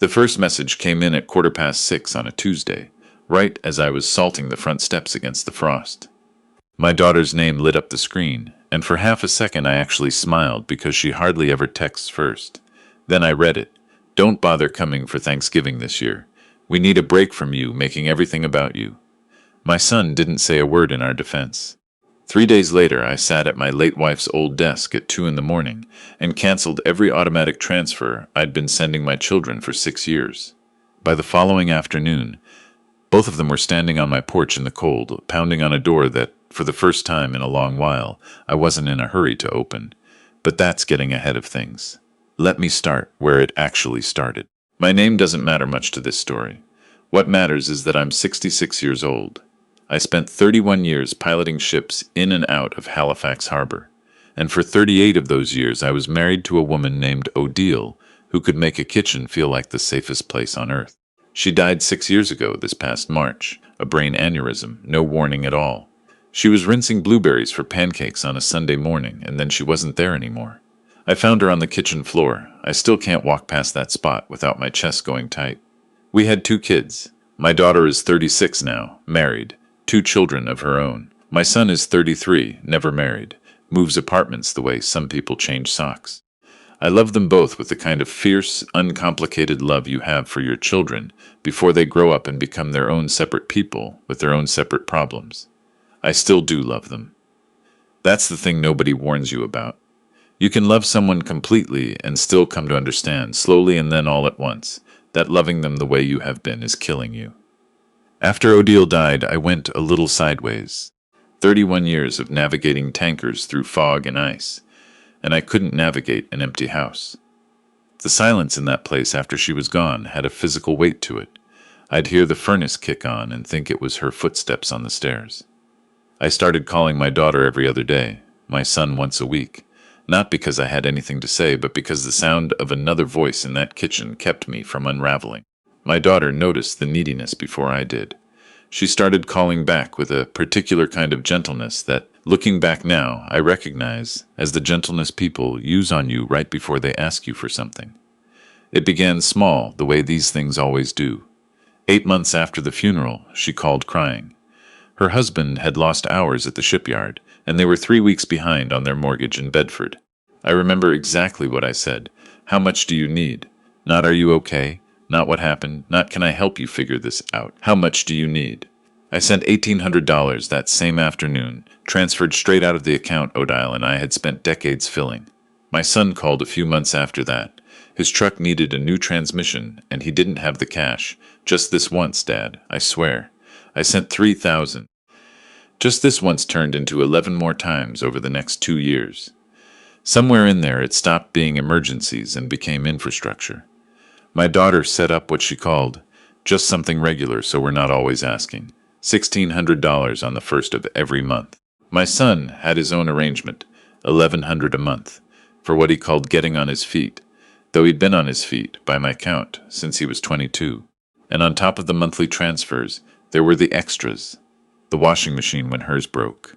The first message came in at 6:15 on a Tuesday, right as I was salting the front steps against the frost. My daughter's name lit up the screen, and for half a second I actually smiled because she hardly ever texts first. Then I read it. "Don't bother coming for Thanksgiving this year. We need a break from you making everything about you." My son didn't say a word in our defense. 3 days later, I sat at my late wife's old desk at 2 in the morning and canceled every automatic transfer I'd been sending my children for 6 years. By the following afternoon, both of them were standing on my porch in the cold, pounding on a door that, for the first time in a long while, I wasn't in a hurry to open. But that's getting ahead of things. Let me start where it actually started. My name doesn't matter much to this story. What matters is that I'm 66 years old. I spent 31 years piloting ships in and out of Halifax Harbor, and for 38 of those years I was married to a woman named Odile who could make a kitchen feel like the safest place on earth. She died 6 years ago this past March, a brain aneurysm, no warning at all. She was rinsing blueberries for pancakes on a Sunday morning, and then she wasn't there anymore. I found her on the kitchen floor. I still can't walk past that spot without my chest going tight. We had 2 kids. My daughter is 36 now, married. 2 children of her own. My son is 33, never married, moves apartments the way some people change socks. I love them both with the kind of fierce, uncomplicated love you have for your children before they grow up and become their own separate people with their own separate problems. I still do love them. That's the thing nobody warns you about. You can love someone completely and still come to understand, slowly and then all at once, that loving them the way you have been is killing you. After Odile died, I went a little sideways. 31 years of navigating tankers through fog and ice, and I couldn't navigate an empty house. The silence in that place after she was gone had a physical weight to it. I'd hear the furnace kick on and think it was her footsteps on the stairs. I started calling my daughter every other day, my son once a week, not because I had anything to say, but because the sound of another voice in that kitchen kept me from unraveling. My daughter noticed the neediness before I did. She started calling back with a particular kind of gentleness that, looking back now, I recognize as the gentleness people use on you right before they ask you for something. It began small, the way these things always do. 8 months after the funeral, she called crying. Her husband had lost hours at the shipyard, and they were 3 weeks behind on their mortgage in Bedford. I remember exactly what I said. "How much do you need?" Not "Are you okay?" Not "What happened?" Not "Can I help you figure this out?" How much do you need? I sent $1,800 that same afternoon, transferred straight out of the account Odile and I had spent decades filling. My son called a few months after that. His truck needed a new transmission, and he didn't have the cash. "Just this once, Dad, I swear." I sent $3,000. Just this once turned into 11 more times over the next 2 years. Somewhere in there it stopped being emergencies and became infrastructure. My daughter set up what she called just something regular, so we're not always asking. $1,600 on the first of every month. My son had his own arrangement, $1,100 a month, for what he called getting on his feet, though he'd been on his feet, by my count, since he was 22. And on top of the monthly transfers, there were the extras. The washing machine when hers broke.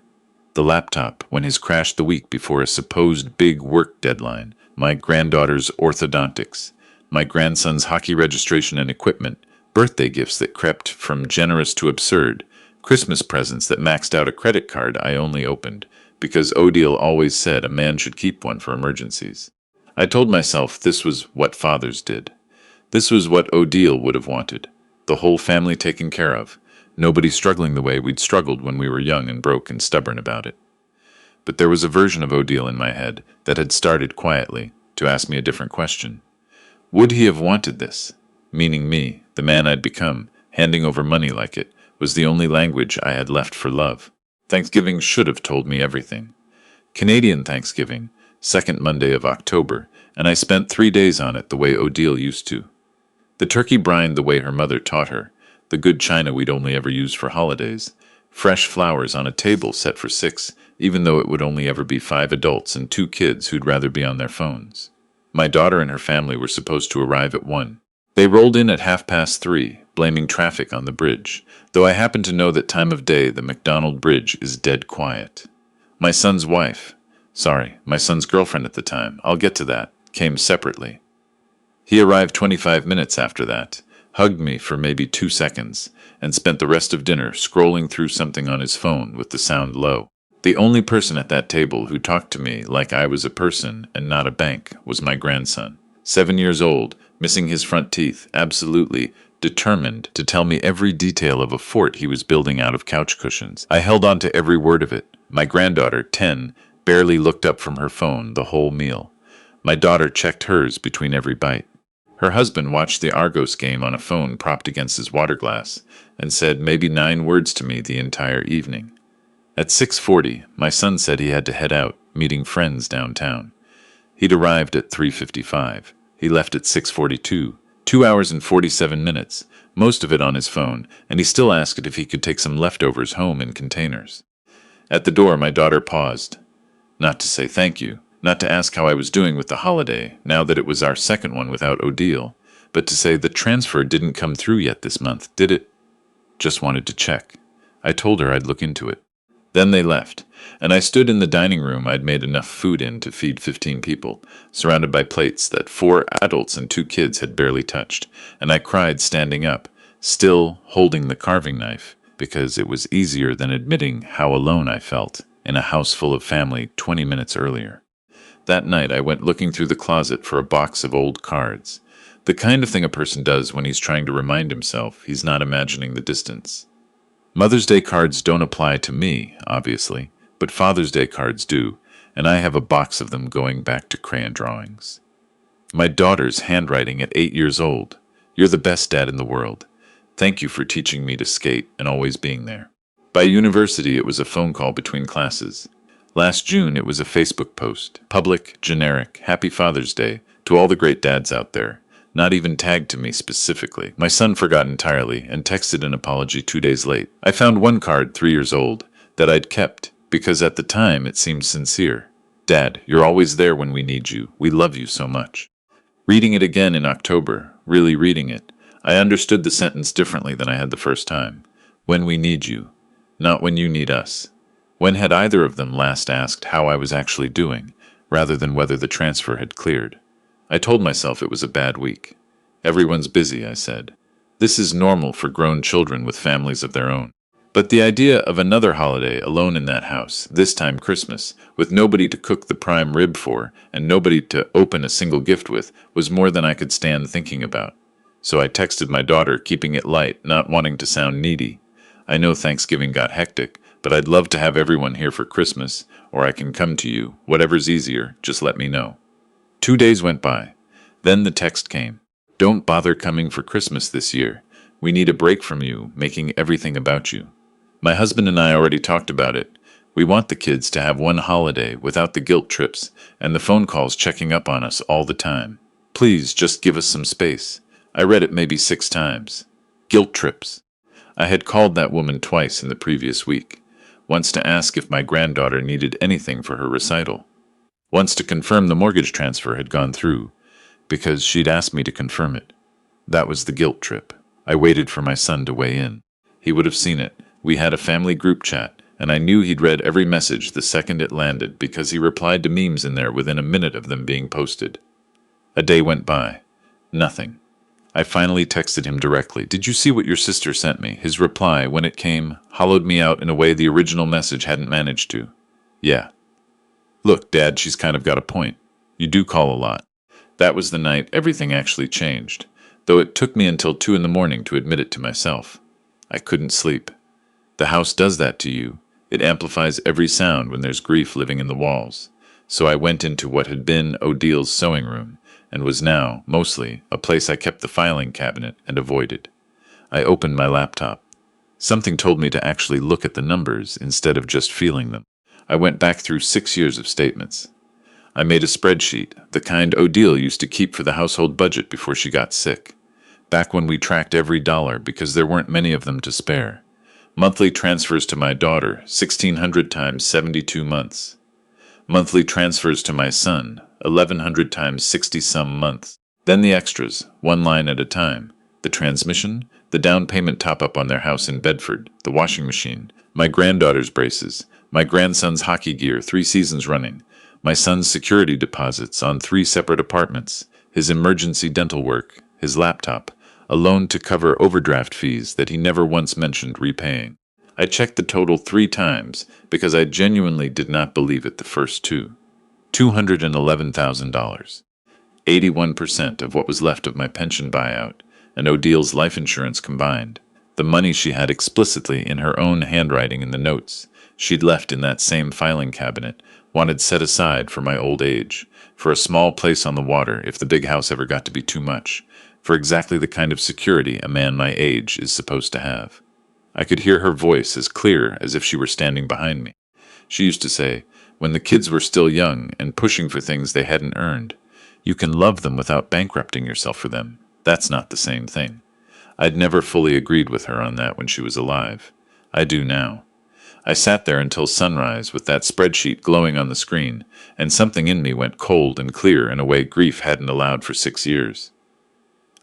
The laptop when his crashed the week before a supposed big work deadline. My granddaughter's orthodontics. My grandson's hockey registration and equipment, birthday gifts that crept from generous to absurd, Christmas presents that maxed out a credit card I only opened because Odile always said a man should keep one for emergencies. I told myself this was what fathers did. This was what Odile would have wanted. The whole family taken care of. Nobody struggling the way we'd struggled when we were young and broke and stubborn about it. But there was a version of Odile in my head that had started quietly to ask me a different question. Would he have wanted this? Meaning me, the man I'd become, handing over money like it, was the only language I had left for love. Thanksgiving should have told me everything. Canadian Thanksgiving, second Monday of October, and I spent 3 days on it the way Odile used to. The turkey brined the way her mother taught her, the good china we'd only ever use for holidays, fresh flowers on a table set for 6, even though it would only ever be 5 adults and 2 kids who'd rather be on their phones. My daughter and her family were supposed to arrive at 1. They rolled in at 3:30, blaming traffic on the bridge, though I happen to know that time of day the McDonald Bridge is dead quiet. My son's wife, my son's girlfriend at the time, I'll get to that, came separately. He arrived 25 minutes after that, hugged me for maybe 2 seconds, and spent the rest of dinner scrolling through something on his phone with the sound low. The only person at that table who talked to me like I was a person and not a bank was my grandson. 7 years old, missing his front teeth, absolutely determined to tell me every detail of a fort he was building out of couch cushions. I held on to every word of it. My granddaughter, 10, barely looked up from her phone the whole meal. My daughter checked hers between every bite. Her husband watched the Argos game on a phone propped against his water glass and said maybe 9 words to me the entire evening. At 6:40, my son said he had to head out, meeting friends downtown. He'd arrived at 3:55. He left at 6:42, 2 hours and 47 minutes, most of it on his phone, and he still asked if he could take some leftovers home in containers. At the door, my daughter paused. Not to say thank you, not to ask how I was doing with the holiday, now that it was our second one without Odile, but to say the transfer didn't come through yet this month, did it? Just wanted to check. I told her I'd look into it. Then they left, and I stood in the dining room I'd made enough food in to feed 15 people, surrounded by plates that 4 adults and 2 kids had barely touched, and I cried standing up, still holding the carving knife, because it was easier than admitting how alone I felt in a house full of family 20 minutes earlier. That night I went looking through the closet for a box of old cards, the kind of thing a person does when he's trying to remind himself he's not imagining the distance. Mother's Day cards don't apply to me, obviously, but Father's Day cards do, and I have a box of them going back to crayon drawings. My daughter's handwriting at 8 years old. You're the best dad in the world. Thank you for teaching me to skate and always being there. By university, it was a phone call between classes. Last June, it was a Facebook post. Public, generic, Happy Father's Day to all the great dads out there. Not even tagged to me specifically. My son forgot entirely and texted an apology 2 days late. I found one card, 3 years old, that I'd kept because at the time it seemed sincere. Dad, you're always there when we need you. We love you so much. Reading it again in October, really reading it, I understood the sentence differently than I had the first time. When we need you, not when you need us. When had either of them last asked how I was actually doing, rather than whether the transfer had cleared? I told myself it was a bad week. Everyone's busy, I said. This is normal for grown children with families of their own. But the idea of another holiday alone in that house, this time Christmas, with nobody to cook the prime rib for and nobody to open a single gift with, was more than I could stand thinking about. So I texted my daughter, keeping it light, not wanting to sound needy. I know Thanksgiving got hectic, but I'd love to have everyone here for Christmas, or I can come to you. Whatever's easier, just let me know. 2 days went by. Then the text came. Don't bother coming for Christmas this year. We need a break from you, making everything about you. My husband and I already talked about it. We want the kids to have one holiday without the guilt trips and the phone calls checking up on us all the time. Please just give us some space. I read it maybe 6 times. Guilt trips. I had called that woman twice in the previous week. Once to ask if my granddaughter needed anything for her recital. Once to confirm the mortgage transfer had gone through, because she'd asked me to confirm it. That was the guilt trip. I waited for my son to weigh in. He would have seen it. We had a family group chat, and I knew he'd read every message the second it landed because he replied to memes in there within a minute of them being posted. A day went by. Nothing. I finally texted him directly. Did you see what your sister sent me? His reply, when it came, hollowed me out in a way the original message hadn't managed to. Yeah. Look, Dad, she's kind of got a point. You do call a lot. That was the night everything actually changed, though it took me until 2 in the morning to admit it to myself. I couldn't sleep. The house does that to you. It amplifies every sound when there's grief living in the walls. So I went into what had been Odile's sewing room, and was now, mostly, a place I kept the filing cabinet and avoided. I opened my laptop. Something told me to actually look at the numbers instead of just feeling them. I went back through 6 years of statements. I made a spreadsheet, the kind Odile used to keep for the household budget before she got sick. Back when we tracked every dollar because there weren't many of them to spare. Monthly transfers to my daughter, 1,600 times 72 months. Monthly transfers to my son, 1,100 times 60-some months. Then the extras, one line at a time. The transmission, the down payment top-up on their house in Bedford, the washing machine, my granddaughter's braces, my grandson's hockey gear 3 seasons running, my son's security deposits on 3 separate apartments, his emergency dental work, his laptop, a loan to cover overdraft fees that he never once mentioned repaying. I checked the total 3 times because I genuinely did not believe it the first two. $211,000. 81% of what was left of my pension buyout and Odil's life insurance combined. The money she had explicitly in her own handwriting in the notes she'd left in that same filing cabinet, wanted set aside for my old age, for a small place on the water if the big house ever got to be too much, for exactly the kind of security a man my age is supposed to have. I could hear her voice as clear as if she were standing behind me. She used to say, when the kids were still young and pushing for things they hadn't earned, you can love them without bankrupting yourself for them. That's not the same thing. I'd never fully agreed with her on that when she was alive. I do now. I sat there until sunrise with that spreadsheet glowing on the screen, and something in me went cold and clear in a way grief hadn't allowed for 6 years.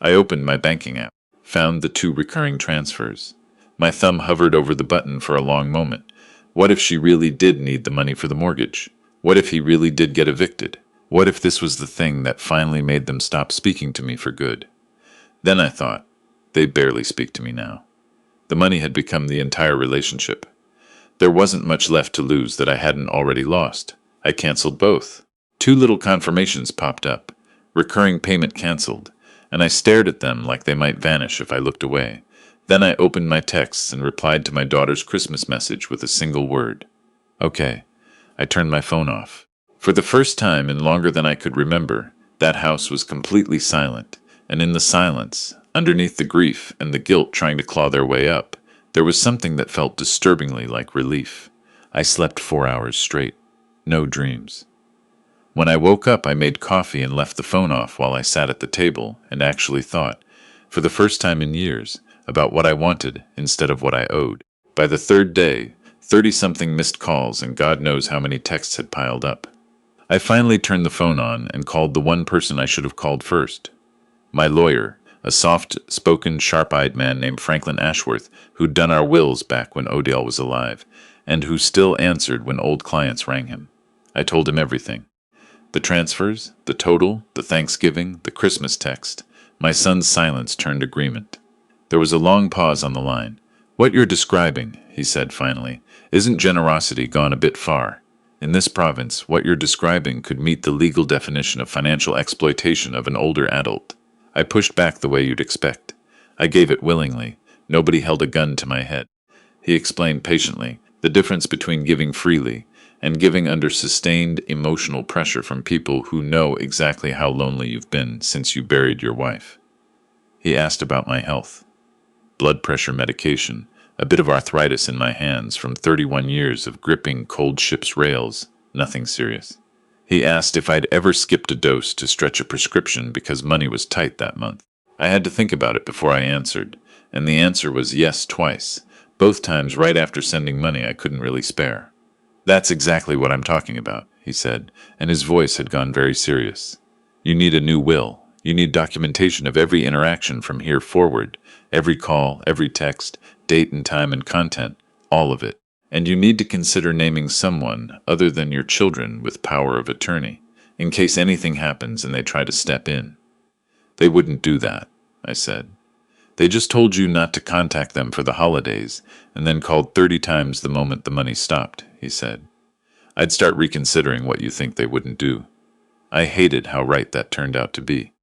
I opened my banking app, found the 2 recurring transfers. My thumb hovered over the button for a long moment. What if she really did need the money for the mortgage? What if he really did get evicted? What if this was the thing that finally made them stop speaking to me for good? Then I thought, they barely speak to me now. The money had become the entire relationship. There wasn't much left to lose that I hadn't already lost. I canceled both. 2 little confirmations popped up. Recurring payment canceled, and I stared at them like they might vanish if I looked away. Then I opened my texts and replied to my daughter's Christmas message with a single word. Okay. I turned my phone off. For the first time in longer than I could remember, that house was completely silent, and in the silence, underneath the grief and the guilt trying to claw their way up, there was something that felt disturbingly like relief. I slept 4 hours straight. No dreams. When I woke up, I made coffee and left the phone off while I sat at the table and actually thought, for the first time in years, about what I wanted instead of what I owed. By the 3rd day, 30-something missed calls and God knows how many texts had piled up. I finally turned the phone on and called the one person I should have called first. My lawyer, a soft-spoken, sharp-eyed man named Franklin Ashworth, who'd done our wills back when Odell was alive, and who still answered when old clients rang him. I told him everything. The transfers, the total, the Thanksgiving, the Christmas text. My son's silence turned agreement. There was a long pause on the line. What you're describing, he said finally, isn't generosity gone a bit far. In this province, what you're describing could meet the legal definition of financial exploitation of an older adult. I pushed back the way you'd expect. I gave it willingly. Nobody held a gun to my head. He explained patiently the difference between giving freely and giving under sustained emotional pressure from people who know exactly how lonely you've been since you buried your wife. He asked about my health. Blood pressure medication, a bit of arthritis in my hands from 31 years of gripping cold ship's rails, nothing serious. He asked if I'd ever skipped a dose to stretch a prescription because money was tight that month. I had to think about it before I answered, and the answer was yes twice, both times right after sending money I couldn't really spare. That's exactly what I'm talking about, he said, and his voice had gone very serious. You need a new will. You need documentation of every interaction from here forward, every call, every text, date and time and content, all of it. And you need to consider naming someone other than your children with power of attorney, in case anything happens and they try to step in. They wouldn't do that, I said. They just told you not to contact them for the holidays, and then called 30 times the moment the money stopped, he said. I'd start reconsidering what you think they wouldn't do. I hated how right that turned out to be.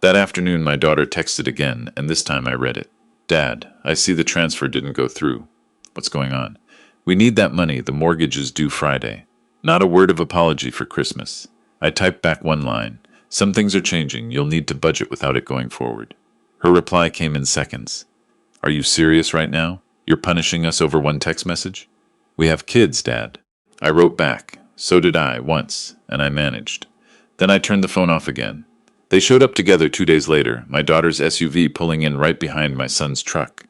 That afternoon my daughter texted again, and this time I read it. Dad, I see the transfer didn't go through. What's going on? We need that money. The mortgage is due Friday. Not a word of apology for Christmas. I typed back one line. Some things are changing. You'll need to budget without it going forward. Her reply came in seconds. Are you serious right now? You're punishing us over one text message? We have kids, Dad. I wrote back. So did I, once, and I managed. Then I turned the phone off again. They showed up together 2 days later, my daughter's SUV pulling in right behind my son's truck,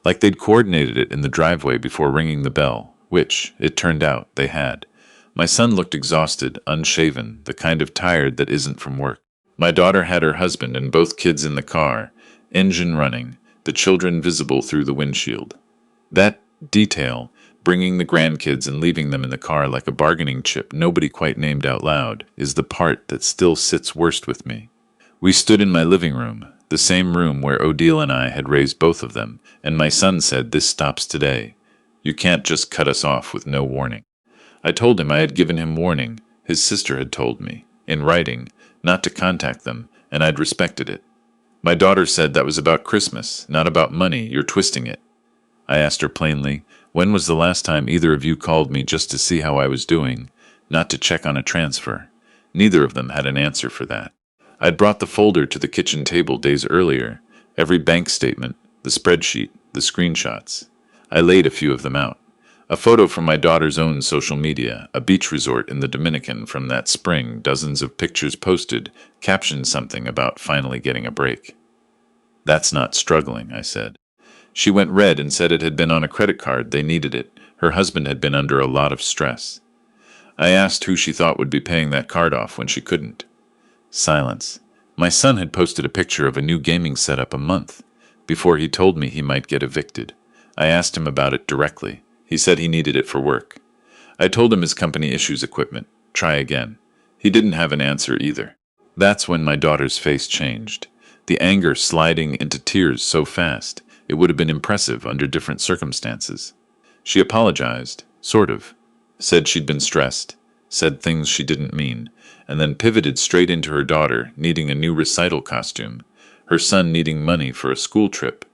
like they'd coordinated it in the driveway before ringing the bell, which, it turned out, they had. My son looked exhausted, unshaven, the kind of tired that isn't from work. My daughter had her husband and both kids in the car, engine running, the children visible through the windshield. That detail, bringing the grandkids and leaving them in the car like a bargaining chip nobody quite named out loud, is the part that still sits worst with me. We stood in my living room, the same room where Odile and I had raised both of them, and my son said, "This stops today. You can't just cut us off with no warning." I told him I had given him warning. His sister had told me, in writing, not to contact them, and I'd respected it. My daughter said that was about Christmas, not about money. You're twisting it. I asked her plainly, when was the last time either of you called me just to see how I was doing, not to check on a transfer? Neither of them had an answer for that. I'd brought the folder to the kitchen table days earlier, every bank statement, the spreadsheet, the screenshots. I laid a few of them out. A photo from my daughter's own social media, a beach resort in the Dominican from that spring, dozens of pictures posted, captioned something about finally getting a break. "That's not struggling," I said. She went red and said it had been on a credit card. They needed it. Her husband had been under a lot of stress. I asked who she thought would be paying that card off when she couldn't. Silence. My son had posted a picture of a new gaming setup a month before he told me he might get evicted. I asked him about it directly. He said he needed it for work. I told him his company issues equipment. Try again. He didn't have an answer either. That's when my daughter's face changed, the anger sliding into tears so fast it would have been impressive under different circumstances. She apologized, sort of, said she'd been stressed, said things she didn't mean, and then pivoted straight into her daughter needing a new recital costume, her son needing money for a school trip.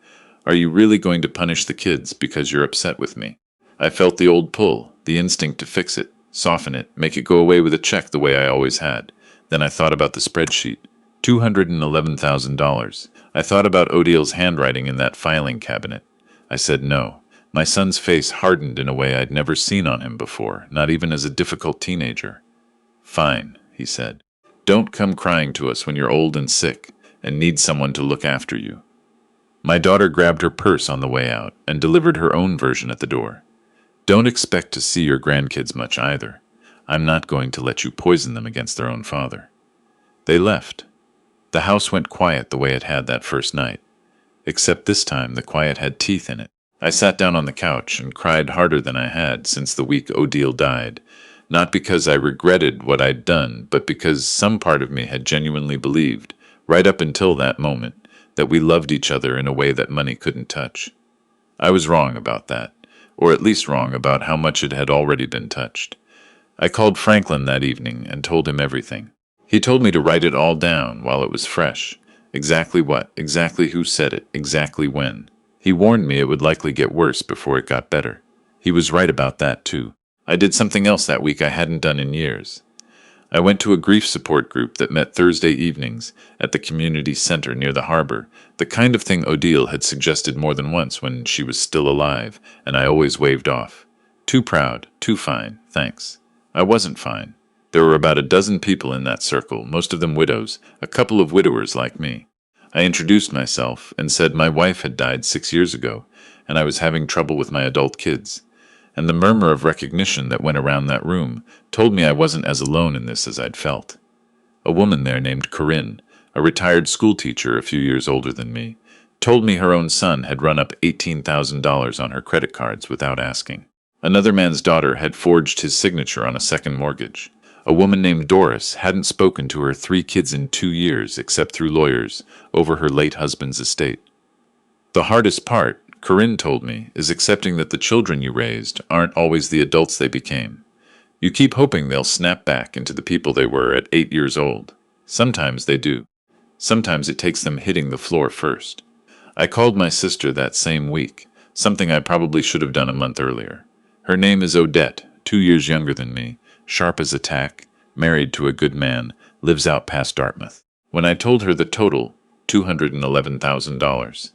"Are you really going to punish the kids because you're upset with me?" I felt the old pull, the instinct to fix it, soften it, make it go away with a check the way I always had. Then I thought about the spreadsheet. $211,000. I thought about Odile's handwriting in that filing cabinet. I said no. My son's face hardened in a way I'd never seen on him before, not even as a difficult teenager. "Fine," he said. "Don't come crying to us when you're old and sick and need someone to look after you." My daughter grabbed her purse on the way out and delivered her own version at the door. "Don't expect to see your grandkids much either. I'm not going to let you poison them against their own father." They left. The house went quiet the way it had that first night, except this time the quiet had teeth in it. I sat down on the couch and cried harder than I had since the week Odile died, not because I regretted what I'd done, but because some part of me had genuinely believed, right up until that moment, that we loved each other in a way that money couldn't touch. I was wrong about that, or at least wrong about how much it had already been touched. I called Franklin that evening and told him everything. He told me to write it all down while it was fresh. Exactly what, exactly who said it, exactly when. He warned me it would likely get worse before it got better. He was right about that, too. I did something else that week I hadn't done in years. I went to a grief support group that met Thursday evenings at the community center near the harbor, the kind of thing Odile had suggested more than once when she was still alive, and I always waved off. Too proud, too fine, thanks. I wasn't fine. There were about a dozen people in that circle, most of them widows, a couple of widowers like me. I introduced myself and said my wife had died 6 years ago, and I was having trouble with my adult kids. And the murmur of recognition that went around that room told me I wasn't as alone in this as I'd felt. A woman there named Corinne, a retired schoolteacher a few years older than me, told me her own son had run up $18,000 on her credit cards without asking. Another man's daughter had forged his signature on a second mortgage. A woman named Doris hadn't spoken to her 3 kids in 2 years except through lawyers over her late husband's estate. The hardest part, Corinne told me, is accepting that the children you raised aren't always the adults they became. You keep hoping they'll snap back into the people they were at 8 years old. Sometimes they do. Sometimes it takes them hitting the floor first. I called my sister that same week, something I probably should have done a month earlier. Her name is Odette, 2 years younger than me, sharp as a tack, married to a good man, lives out past Dartmouth. When I told her the total, $211,000,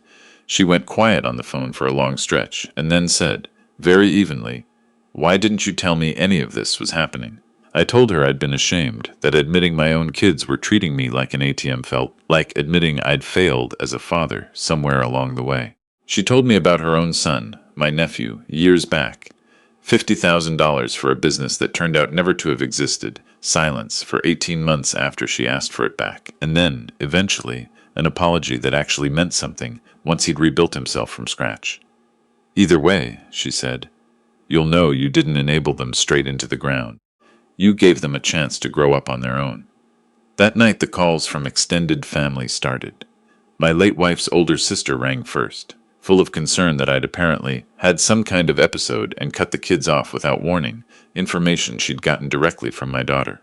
she went quiet on the phone for a long stretch, and then said, very evenly, "Why didn't you tell me any of this was happening?" I told her I'd been ashamed, that admitting my own kids were treating me like an ATM felt like admitting I'd failed as a father somewhere along the way. She told me about her own son, my nephew, years back. $50,000 for a business that turned out never to have existed, silence for 18 months after she asked for it back, and then, eventually, an apology that actually meant something once he'd rebuilt himself from scratch. "Either way," she said, "you'll know you didn't enable them straight into the ground. You gave them a chance to grow up on their own." That night the calls from extended family started. My late wife's older sister rang first, full of concern that I'd apparently had some kind of episode and cut the kids off without warning, information she'd gotten directly from my daughter.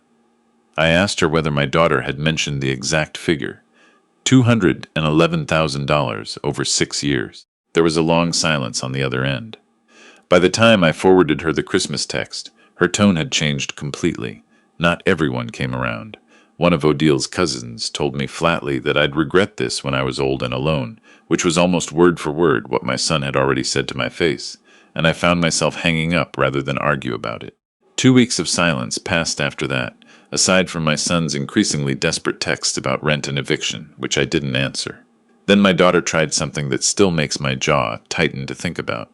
I asked her whether my daughter had mentioned the exact figure, $211,000 over 6 years. There was a long silence on the other end. By the time I forwarded her the Christmas text, her tone had changed completely. Not everyone came around. One of Odil's cousins told me flatly that I'd regret this when I was old and alone, which was almost word for word what my son had already said to my face, and I found myself hanging up rather than argue about it. 2 weeks of silence passed after that, aside from my son's increasingly desperate text about rent and eviction, which I didn't answer. Then my daughter tried something that still makes my jaw tighten to think about.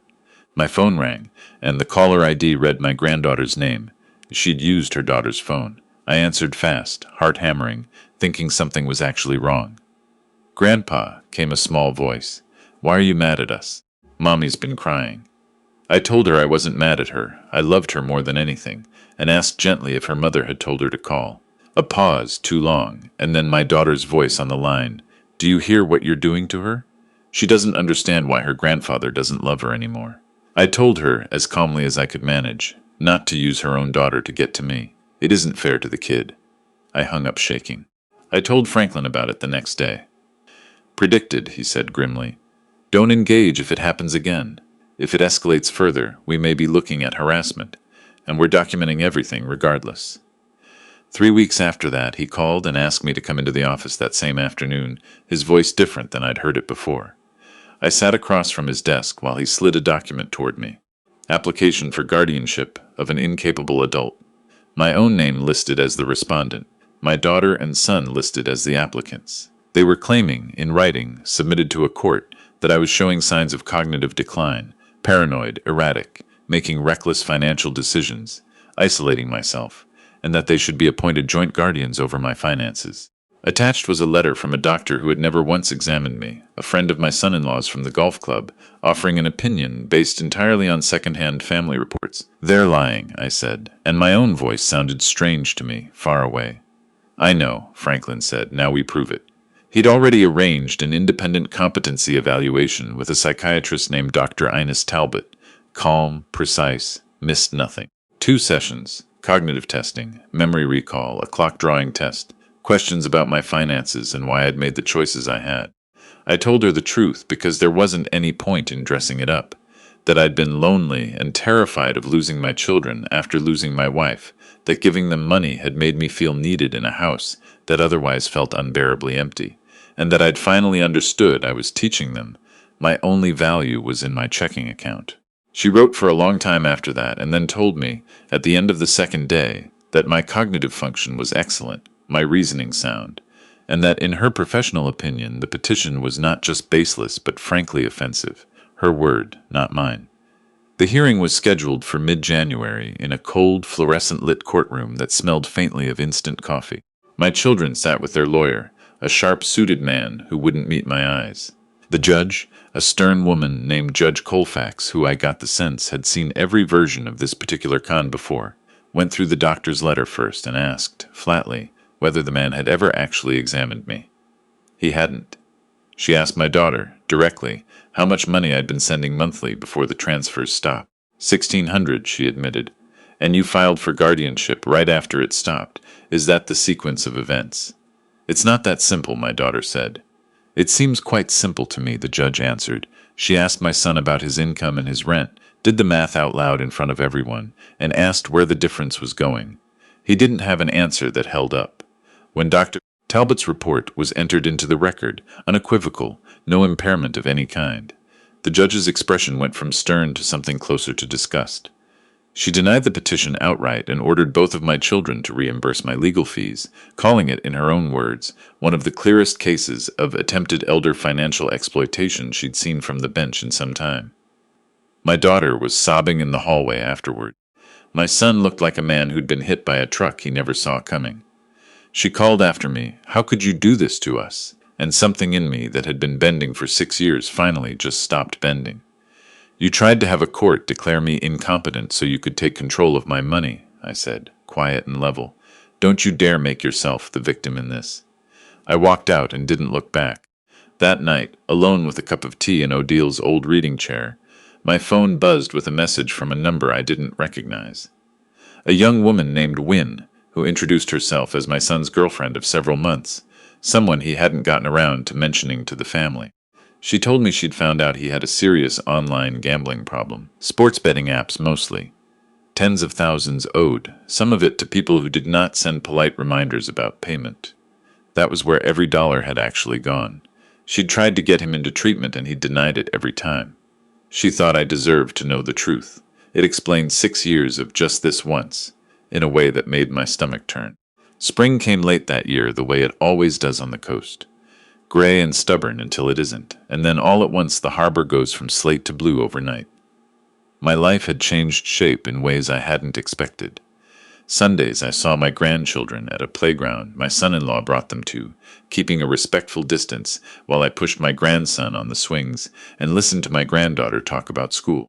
My phone rang, and the caller ID read my granddaughter's name. She'd used her daughter's phone. I answered fast, heart hammering, thinking something was actually wrong. "Grandpa," came a small voice. "Why are you mad at us? Mommy's been crying." I told her I wasn't mad at her. I loved her more than anything, and asked gently if her mother had told her to call. A pause, too long, and then my daughter's voice on the line. "Do you hear what you're doing to her? She doesn't understand why her grandfather doesn't love her anymore." I told her, as calmly as I could manage, not to use her own daughter to get to me. It isn't fair to the kid. I hung up shaking. I told Franklin about it the next day. "Predicted," he said grimly. "Don't engage if it happens again. If it escalates further, we may be looking at harassment, and we're documenting everything regardless." 3 weeks after that, he called and asked me to come into the office that same afternoon, his voice different than I'd heard it before. I sat across from his desk while he slid a document toward me. Application for guardianship of an incapable adult. My own name listed as the respondent, my daughter and son listed as the applicants. They were claiming, in writing, submitted to a court, that I was showing signs of cognitive decline, paranoid, erratic, making reckless financial decisions, isolating myself, and that they should be appointed joint guardians over my finances. Attached was a letter from a doctor who had never once examined me, a friend of my son-in-law's from the golf club, offering an opinion based entirely on second-hand family reports. "They're lying," I said, and my own voice sounded strange to me, far away. "I know," Franklin said, "now we prove it." He'd already arranged an independent competency evaluation with a psychiatrist named Dr. Ines Talbot. Calm, precise, missed nothing. 2 sessions, cognitive testing, memory recall, a clock drawing test, questions about my finances and why I'd made the choices I had. I told her the truth because there wasn't any point in dressing it up, that I'd been lonely and terrified of losing my children after losing my wife, that giving them money had made me feel needed in a house that otherwise felt unbearably empty, and that I'd finally understood I was teaching them my only value was in my checking account. She wrote for a long time after that and then told me, at the end of the second day, that my cognitive function was excellent, my reasoning sound, and that in her professional opinion the petition was not just baseless but frankly offensive. Her word, not mine. The hearing was scheduled for mid-January in a cold, fluorescent-lit courtroom that smelled faintly of instant coffee. My children sat with their lawyer, a sharp-suited man who wouldn't meet my eyes. The judge, a stern woman named Judge Colfax, who I got the sense had seen every version of this particular con before, went through the doctor's letter first and asked, flatly, whether the man had ever actually examined me. He hadn't. She asked my daughter, directly, how much money I'd been sending monthly before the transfers stopped. $1,600, she admitted. And you filed for guardianship right after it stopped. Is that the sequence of events? It's not that simple, my daughter said. It seems quite simple to me, the judge answered. She asked my son about his income and his rent, did the math out loud in front of everyone, and asked where the difference was going. He didn't have an answer that held up. When Dr. Talbot's report was entered into the record, unequivocal, no impairment of any kind. The judge's expression went from stern to something closer to disgust. She denied the petition outright and ordered both of my children to reimburse my legal fees, calling it, in her own words, one of the clearest cases of attempted elder financial exploitation she'd seen from the bench in some time. My daughter was sobbing in the hallway afterward. My son looked like a man who'd been hit by a truck he never saw coming. She called after me, "How could you do this to us?" And something in me that had been bending for 6 years finally just stopped bending. "You tried to have a court declare me incompetent so you could take control of my money," I said, quiet and level. Don't you dare make yourself the victim in this. I walked out and didn't look back. That night, alone with a cup of tea in Odil's old reading chair, my phone buzzed with a message from a number I didn't recognize. A young woman named Wynne, who introduced herself as my son's girlfriend of several months, someone he hadn't gotten around to mentioning to the family. She told me she'd found out he had a serious online gambling problem, sports betting apps mostly. Tens of thousands owed, some of it to people who did not send polite reminders about payment. That was where every dollar had actually gone. She'd tried to get him into treatment and he denied it every time. She thought I deserved to know the truth. It explained 6 years of just this once, in a way that made my stomach turn. Spring came late that year, the way it always does on the coast. Gray and stubborn until it isn't, and then all at once the harbor goes from slate to blue overnight. My life had changed shape in ways I hadn't expected. Sundays I saw my grandchildren at a playground my son-in-law brought them to, keeping a respectful distance while I pushed my grandson on the swings and listened to my granddaughter talk about school.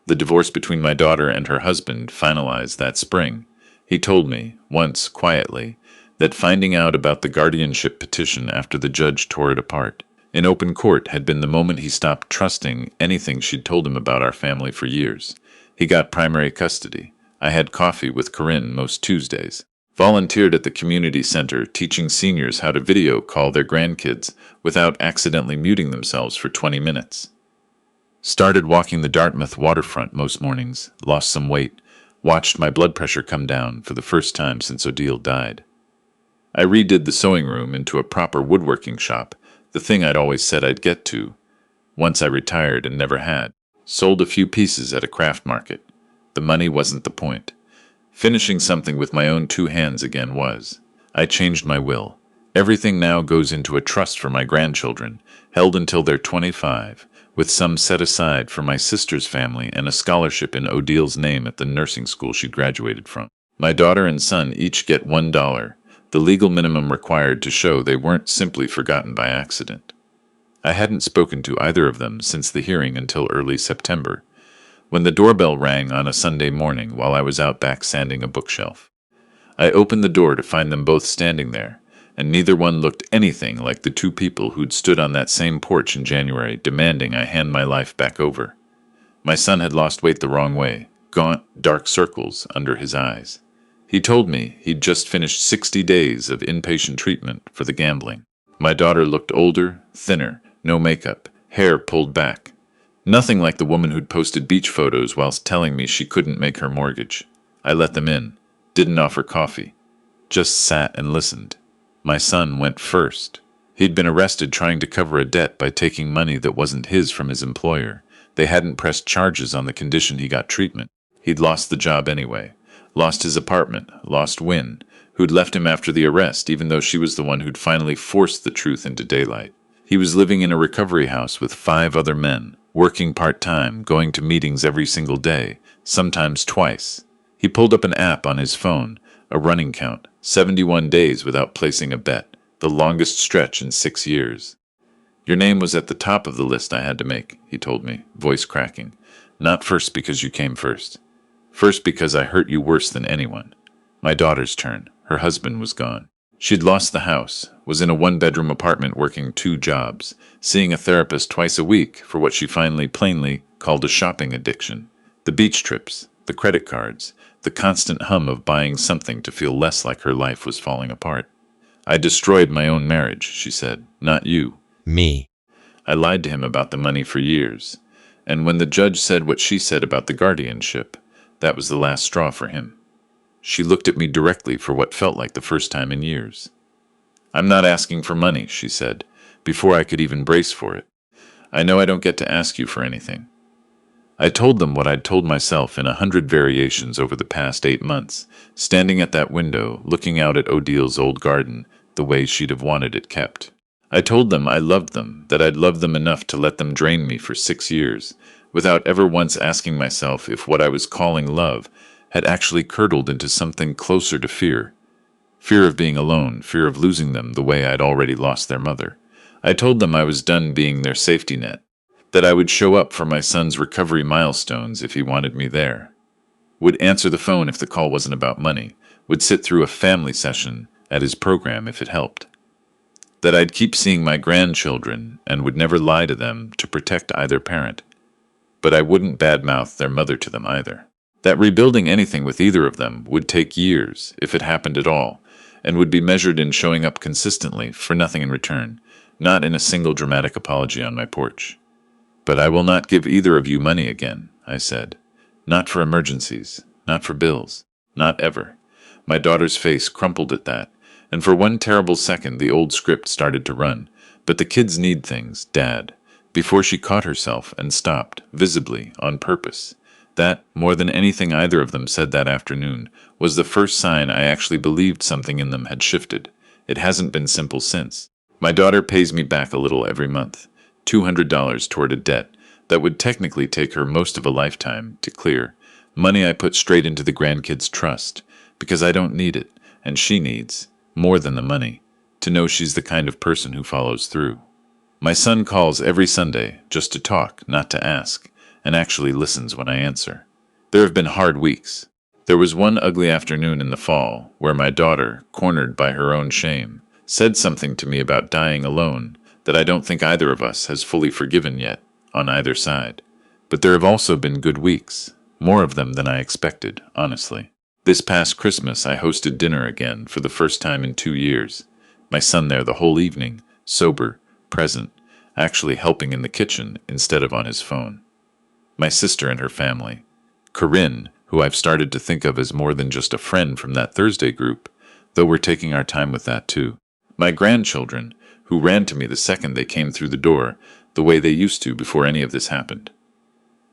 The divorce between my daughter and her husband finalized that spring. He told me, once quietly, that finding out about the guardianship petition after the judge tore it apart in open court had been the moment he stopped trusting anything she'd told him about our family for years. He got primary custody. I had coffee with Corinne most Tuesdays. Volunteered at the community center teaching seniors how to video call their grandkids without accidentally muting themselves for 20 minutes. Started walking the Dartmouth waterfront most mornings, lost some weight, watched my blood pressure come down for the first time since Odile died. I redid the sewing room into a proper woodworking shop, the thing I'd always said I'd get to, once I retired and never had. Sold a few pieces at a craft market. The money wasn't the point. Finishing something with my own 2 hands again was. I changed my will. Everything now goes into a trust for my grandchildren, held until they're 25, with some set aside for my sister's family and a scholarship in Odile's name at the nursing school she graduated from. My daughter and son each get $1, the legal minimum required to show they weren't simply forgotten by accident. I hadn't spoken to either of them since the hearing until early September, when the doorbell rang on a Sunday morning while I was out back sanding a bookshelf. I opened the door to find them both standing there, and neither one looked anything like the 2 people who'd stood on that same porch in January demanding I hand my life back over. My son had lost weight the wrong way, gaunt, dark circles under his eyes. He told me he'd just finished 60 days of inpatient treatment for the gambling. My daughter looked older, thinner, no makeup, hair pulled back. Nothing like the woman who'd posted beach photos whilst telling me she couldn't make her mortgage. I let them in, didn't offer coffee, just sat and listened. My son went first. He'd been arrested trying to cover a debt by taking money that wasn't his from his employer. They hadn't pressed charges on the condition he got treatment. He'd lost the job anyway. Lost his apartment, lost Wynne, who'd left him after the arrest even though she was the one who'd finally forced the truth into daylight. He was living in a recovery house with 5 other men, working part-time, going to meetings every single day, sometimes twice. He pulled up an app on his phone, a running count, 71 days without placing a bet, the longest stretch in 6 years. Your name was at the top of the list I had to make, he told me, voice cracking. Not first because you came first. First because I hurt you worse than anyone. My daughter's turn. Her husband was gone. She'd lost the house, was in a 1-bedroom apartment working 2 jobs, seeing a therapist twice a week for what she finally plainly called a shopping addiction. The beach trips, the credit cards, the constant hum of buying something to feel less like her life was falling apart. I destroyed my own marriage, she said, not you. Me. I lied to him about the money for years, and when the judge said what she said about the guardianship, that was the last straw for him. She looked at me directly for what felt like the first time in years. I'm not asking for money, she said, before I could even brace for it. I know I don't get to ask you for anything. I told them what I'd told myself in 100 variations over the past 8 months, standing at that window, looking out at Odile's old garden, the way she'd have wanted it kept. I told them I loved them, that I'd loved them enough to let them drain me for 6 years, without ever once asking myself if what I was calling love had actually curdled into something closer to fear. Fear of being alone, fear of losing them the way I'd already lost their mother. I told them I was done being their safety net, that I would show up for my son's recovery milestones if he wanted me there. Would answer the phone if the call wasn't about money, would sit through a family session at his program if it helped. That I'd keep seeing my grandchildren and would never lie to them to protect either parent. But I wouldn't badmouth their mother to them either. That rebuilding anything with either of them would take years, if it happened at all, and would be measured in showing up consistently for nothing in return, not in a single dramatic apology on my porch. But I will not give either of you money again, I said. Not for emergencies, not for bills, not ever. My daughter's face crumpled at that, and for one terrible second the old script started to run. But the kids need things, Dad, before she caught herself and stopped, visibly, on purpose. That, more than anything either of them said that afternoon, was the first sign I actually believed something in them had shifted. It hasn't been simple since. My daughter pays me back a little every month, $200 toward a debt that would technically take her most of a lifetime to clear. Money I put straight into the grandkids' trust, because I don't need it, and she needs, more than the money, to know she's the kind of person who follows through. My son calls every Sunday just to talk, not to ask, and actually listens when I answer. There have been hard weeks. There was one ugly afternoon in the fall where my daughter, cornered by her own shame, said something to me about dying alone that I don't think either of us has fully forgiven yet, on either side. But there have also been good weeks, more of them than I expected, honestly. This past Christmas I hosted dinner again for the first time in 2 years. My son there the whole evening, sober, present, actually helping in the kitchen instead of on his phone. My sister and her family. Corinne, who I've started to think of as more than just a friend from that Thursday group, though we're taking our time with that too. My grandchildren, who ran to me the second they came through the door, the way they used to before any of this happened.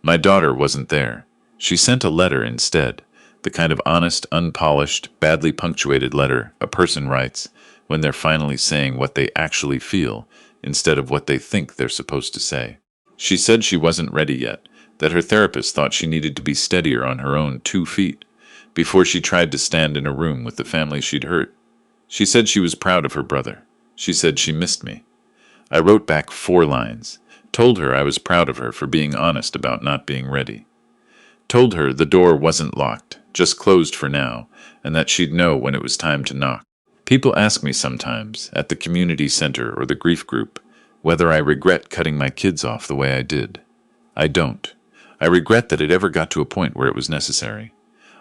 My daughter wasn't there. She sent a letter instead, the kind of honest, unpolished, badly punctuated letter a person writes when they're finally saying what they actually feel instead of what they think they're supposed to say. She said she wasn't ready yet, that her therapist thought she needed to be steadier on her own 2 feet before she tried to stand in a room with the family she'd hurt. She said she was proud of her brother. She said she missed me. I wrote back 4 lines, told her I was proud of her for being honest about not being ready. Told her the door wasn't locked, just closed for now, and that she'd know when it was time to knock. People ask me sometimes, at the community center or the grief group, whether I regret cutting my kids off the way I did. I don't. I regret that it ever got to a point where it was necessary.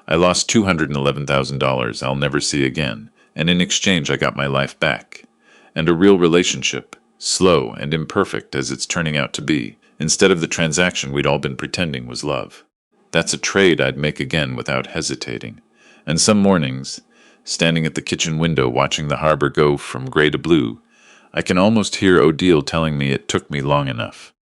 I lost $211,000 I'll never see again, and in exchange I got my life back. And a real relationship, slow and imperfect as it's turning out to be, instead of the transaction we'd all been pretending was love. That's a trade I'd make again without hesitating. And some mornings, standing at the kitchen window watching the harbor go from gray to blue, I can almost hear Odile telling me it took me long enough.